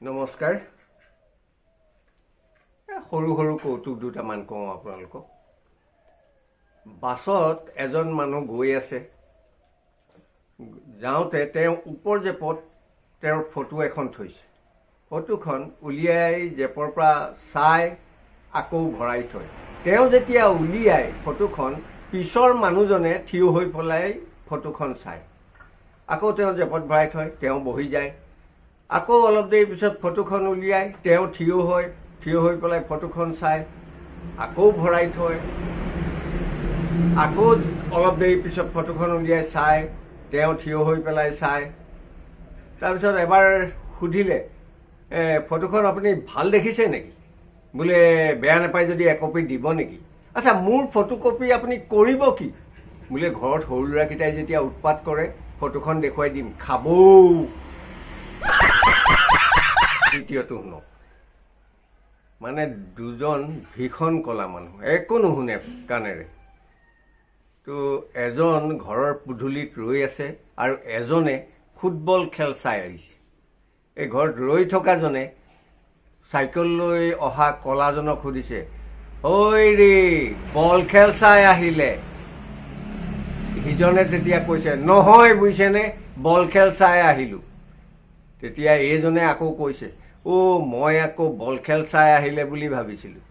নমস্কাৰ সৰু সৰু কৌতুক দুটামান কওঁ আপোনালোকক বাছত এজন মানুহ গৈ আছে যাওঁতে তেওঁ ওপৰ জেপত তেওঁৰ ফটো এখন থৈছে ফটোখন উলিয়াই জেপৰ পৰা চাই আকৌ ভৰাই থয় তেওঁ যেতিয়া উলিয়াই ফটোখন পিছৰ মানুহজনে থিয় হৈ পেলাই ফটোখন চায় আকৌ তেওঁ জেপত ভৰাই থয় তেওঁ বহি যায় আকৌ অলপ দেৰি পিছত ফটোখন উলিয়াই তেওঁ থিয় হৈ পেলাই ফটোখন চাই আকৌ ভৰাই থয় আকৌ অলপ দেৰি পিছত ফটোখন উলিয়াই চাই তেওঁ থিয় হৈ পেলাই চাই তাৰপিছত এবাৰ সুধিলে ফটোখন আপুনি ভাল দেখিছে নেকি বোলে বেয়া নাপায় যদি একপি দিব নেকি আচ্ছা মোৰ ফটোকপি আপুনি কৰিব কি বোলে ঘৰত সৰু ল'ৰাকেইটাই যেতিয়া উৎপাত কৰে ফটোখন দেখুৱাই দিম খাব দ্বিতীয়টো শুনক মানে দুজন ভীষণ কলা মানুহ একো নুশুনে কাণেৰে তো এজন ঘৰৰ পদূলিত ৰৈ আছে আৰু এজনে ফুটবল খেল চাই আহিছে এই ঘৰত ৰৈ থকাজনে চাইকেল লৈ অহা কলাজনক সুধিছে ঐ ৰে বল খেল চাই আহিলে সিজনে তেতিয়া কৈছে নহয় বুজিছেনে বল খেল চাই আহিলোঁ তেতিয়া এইজনে আকৌ কৈছে মই আকৌ বল খেল চাই আহিলে বুলি ভাবিছিলোঁ